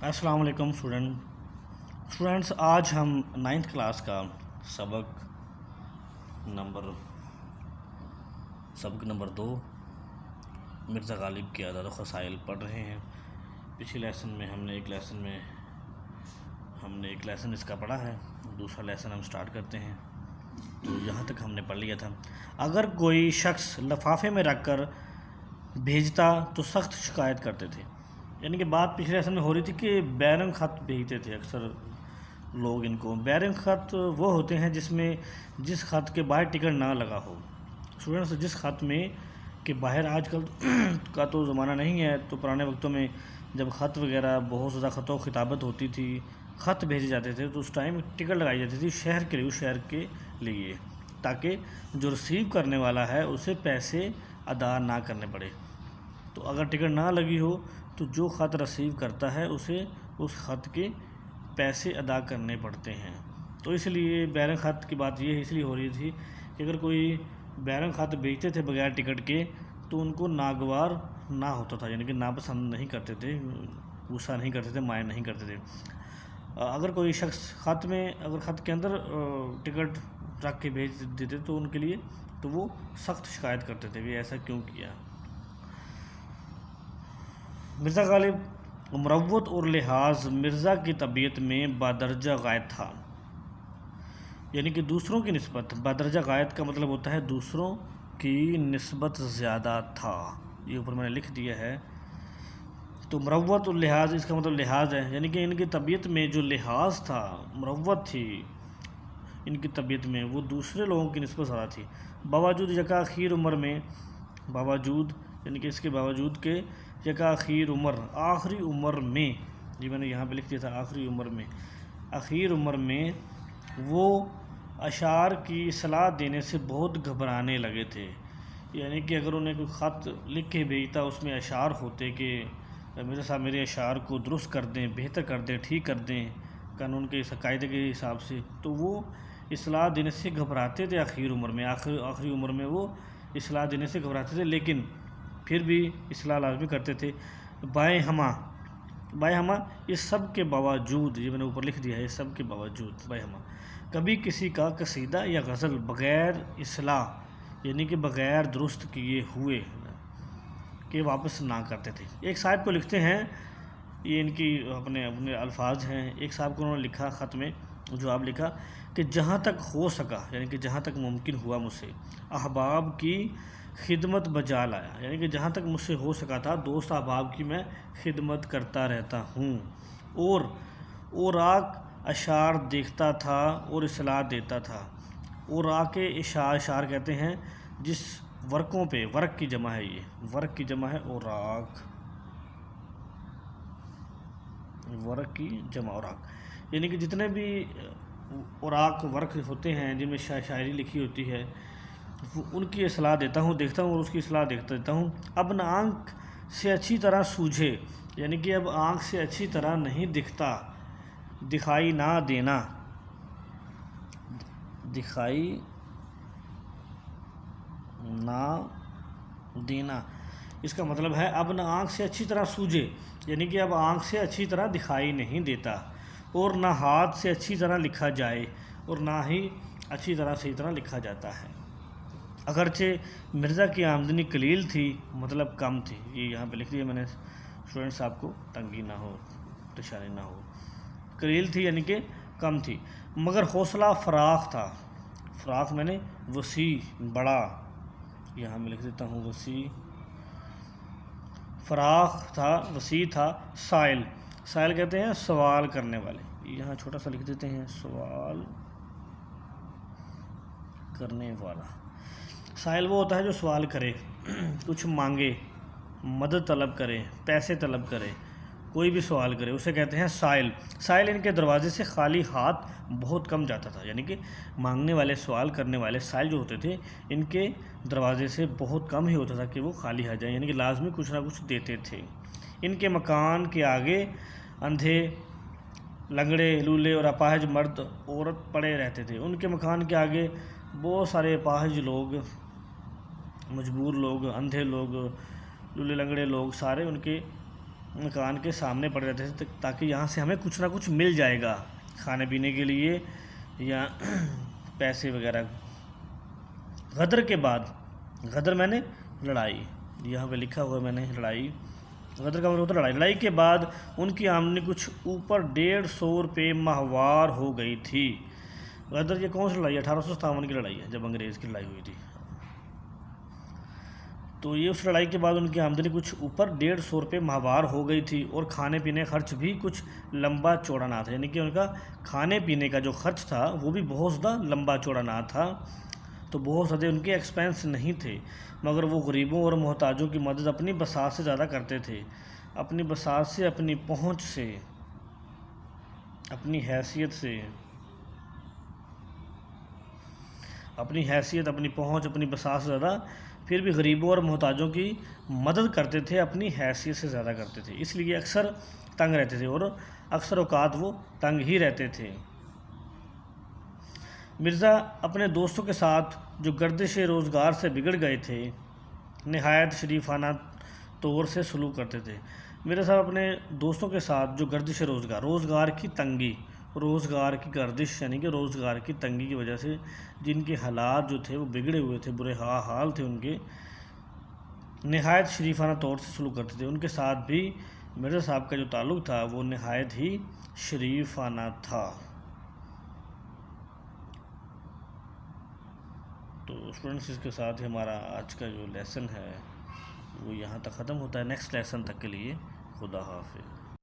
السلام علیکم اسٹوڈنٹس، آج ہم 9th کلاس کا سبق نمبر 2 مرزا غالب کے اعداد و خسائل پڑھ رہے ہیں۔ پچھلے لیسن میں ہم نے ایک لیسن اس کا پڑھا ہے، دوسرا لیسن ہم سٹارٹ کرتے ہیں۔ تو یہاں تک ہم نے پڑھ لیا تھا۔ اگر کوئی شخص لفافے میں رکھ کر بھیجتا تو سخت شکایت کرتے تھے۔ یعنی کہ بات پچھلے لیسن میں ہو رہی تھی کہ بیرنگ خط بھیجتے تھے اکثر لوگ۔ ان کو بیرنگ خط وہ ہوتے ہیں جس خط کے باہر ٹکٹ نہ لگا ہو۔ اسٹوڈنٹس، جس خط میں کہ باہر آج کل کا تو زمانہ نہیں ہے، تو پرانے وقتوں میں جب خط وغیرہ بہت زیادہ خط و خطابت ہوتی تھی، خط بھیجے جاتے تھے، تو اس ٹائم ٹکٹ لگائی جاتی تھی شہر کے لیے، اس شہر کے لیے، تاکہ جو ریسیو کرنے والا ہے اسے پیسے ادا نہ کرنے پڑے۔ تو اگر ٹکٹ نہ لگی ہو تو جو خط ریسیو کرتا ہے اسے اس خط کے پیسے ادا کرنے پڑتے ہیں۔ تو اس لیے بیرنگ خط کی بات یہ اس لیے ہو رہی تھی کہ اگر کوئی بیرنگ خط بھیجتے تھے بغیر ٹکٹ کے تو ان کو ناگوار نہ ہوتا تھا، یعنی کہ ناپسند نہیں کرتے تھے، غصہ نہیں کرتے تھے، مائنڈ نہیں کرتے تھے۔ اگر کوئی شخص خط کے اندر ٹکٹ رکھ کے بھیج دیتے تو ان کے لیے تو وہ سخت شکایت کرتے تھے کہ ایسا کیوں کیا۔ مرزا غالب مروت اور لحاظ مرزا کی طبیعت میں بادرجہ غائب تھا، یعنی کہ دوسروں کی نسبت۔ بادرجہ غائب کا مطلب ہوتا ہے دوسروں کی نسبت زیادہ تھا، یہ اوپر میں نے لکھ دیا ہے۔ تو مروت اور لحاظ، اس کا مطلب لحاظ ہے، یعنی کہ ان کی طبیعت میں جو لحاظ تھا، مروت تھی ان کی طبیعت میں، وہ دوسرے لوگوں کی نسبت زیادہ تھی۔ باوجود یکا عمر میں، یعنی کہ اس کے باوجود کہ آخری عمر میں، جی میں نے یہاں پہ لکھ دیا تھا آخری عمر میں وہ اشعار کی اصلاح دینے سے بہت گھبرانے لگے تھے۔ یعنی کہ اگر انہیں کوئی خط لکھ کے بھیجتا اس میں اشعار ہوتے کہ مرزا صاحب میرے اشعار کو درست کر دیں، بہتر کر دیں، ٹھیک کر دیں قانون کے قاعدے کے حساب سے، تو وہ اصلاح دینے سے گھبراتے تھے۔ آخری عمر میں وہ اصلاح دینے سے گھبراتے تھے، لیکن پھر بھی اصلاح لازمی کرتے تھے۔ بائیں ہمہ اس سب کے باوجود، یہ میں نے اوپر لکھ دیا ہے، اس سب کے باوجود بائیں ہمہ کبھی کسی کا قصیدہ یا غزل بغیر اصلاح، یعنی کہ بغیر درست کیے ہوئے کہ واپس نہ کرتے تھے۔ ایک صاحب کو لکھتے ہیں، یہ ان کی اپنے الفاظ ہیں، ایک صاحب کو انہوں نے لکھا خط میں جواب لکھا کہ جہاں تک ہو سکا، یعنی کہ جہاں تک ممکن ہوا مجھ سے احباب کی خدمت بجا لایا، یعنی کہ جہاں تک مجھ سے ہو سکا تھا دوست احباب کی میں خدمت کرتا رہتا ہوں، اور اوراق اشعار دیکھتا تھا اور اصلاح دیتا تھا۔ اوراق اشعار کہتے ہیں جس ورقوں پہ، ورق کی جمع ہے، یہ ورق کی جمع ہے اوراق، ورق کی جمع اوراق، یعنی کہ جتنے بھی اوراق ورق ہوتے ہیں جن میں شاعری لکھی ہوتی ہے، ان کی اصلاح دیتا ہوں، دیکھتا ہوں اور اس کی اصلاح دیتا ہوں۔ اب نہ آنکھ سے اچھی طرح سوجھے، یعنی کہ اب آنکھ سے اچھی طرح نہیں دکھتا، دکھائی نہ دینا، اس کا مطلب ہے اب نہ آنکھ سے اچھی طرح سوجھے، یعنی کہ اب آنکھ سے اچھی طرح دکھائی نہیں دیتا، اور نہ ہاتھ سے اچھی طرح لکھا جائے، اور نہ ہی اچھی طرح صحیح طرح لکھا جاتا ہے۔ اگرچہ مرزا کی آمدنی قلیل تھی، مطلب کم تھی، یہ یہاں پہ لکھ دیا میں نے، اسٹوڈنٹ صاحب کو تنگی نہ ہو، پریشانی نہ ہو۔ قلیل تھی یعنی کہ کم تھی، مگر حوصلہ فراخ تھا، فراخ میں نے وسیع، بڑا، یہاں میں لکھ دیتا ہوں وسیع، فراخ تھا، وسیع تھا۔ سائل کہتے ہیں سوال کرنے والے، یہاں چھوٹا سا لکھ دیتے ہیں سوال کرنے والا۔ سائل وہ ہوتا ہے جو سوال کرے، کچھ مانگے، مدد طلب کرے، پیسے طلب کرے، کوئی بھی سوال کرے، اسے کہتے ہیں سائل ان کے دروازے سے خالی ہاتھ بہت کم جاتا تھا، یعنی کہ مانگنے والے، سوال کرنے والے سائل جو ہوتے تھے، ان کے دروازے سے بہت کم ہی ہوتا تھا کہ وہ خالی آ جائیں، یعنی کہ لازمی کچھ نہ کچھ دیتے تھے۔ ان کے مکان کے آگے اندھے، لنگڑے، لولے اور اپاہج مرد عورت پڑے رہتے تھے۔ ان کے مکان کے آگے بہت سارے اپاہج لوگ، مجبور لوگ، اندھے لوگ، لولے لنگڑے لوگ، سارے ان کے مکان کے سامنے پڑے رہتے تھے تاکہ یہاں سے ہمیں کچھ نہ کچھ مل جائے گا کھانے پینے کے لیے یا پیسے وغیرہ۔ غدر کے بعد، غدر میں نے لڑائی، یہاں پہ لکھا ہوا ہے میں نے لڑائی، غدر کا مطلب ہوتا ہے لڑائی۔ لڑائی کے بعد ان کی آمدنی کچھ اوپر 150 روپے ماہوار ہو گئی تھی۔ غدر یہ کون سی لڑائی ہے؟ 1857 کی لڑائی ہے جب انگریز کی لڑائی ہوئی تھی۔ تو یہ اس لڑائی کے بعد ان کی آمدنی کچھ اوپر 150 روپے ماہوار ہو گئی تھی، اور کھانے پینے خرچ بھی کچھ لمبا چوڑا نہ تھا، یعنی کہ ان کا کھانے پینے کا جو خرچ تھا وہ بھی بہت زیادہ لمبا چوڑا نہ تھا، تو بہت زیادہ ان کے ایکسپینس نہیں تھے، مگر وہ غریبوں اور محتاجوں کی مدد اپنی بساط سے زیادہ کرتے تھے، اپنی بساط سے، اپنی پہنچ سے، اپنی حیثیت، اپنی پہنچ، اپنی بساط سے زیادہ، پھر بھی غریبوں اور محتاجوں کی مدد کرتے تھے، اپنی حیثیت سے زیادہ کرتے تھے، اس لیے اکثر تنگ رہتے تھے، اور اکثر اوقات وہ تنگ ہی رہتے تھے۔ مرزا اپنے دوستوں کے ساتھ جو گردش روزگار سے بگڑ گئے تھے نہایت شریفانہ طور سے سلوک کرتے تھے۔ مرزا صاحب اپنے دوستوں کے ساتھ جو گردش روزگار کی تنگی، روزگار کی گردش یعنی کہ روزگار کی تنگی کی وجہ سے جن کے حالات جو تھے وہ بگڑے ہوئے تھے، برے حال تھے ان کے، نہایت شریفانہ طور سے سلوک کرتے تھے۔ ان کے ساتھ بھی مرزا صاحب کا جو تعلق تھا وہ نہایت ہی شریفانہ تھا۔ تو اسٹوڈنٹس اس کے ساتھ ہی ہمارا آج کا جو لیسن ہے وہ یہاں تک ختم ہوتا ہے۔ نیکسٹ لیسن تک کے لیے خدا حافظ۔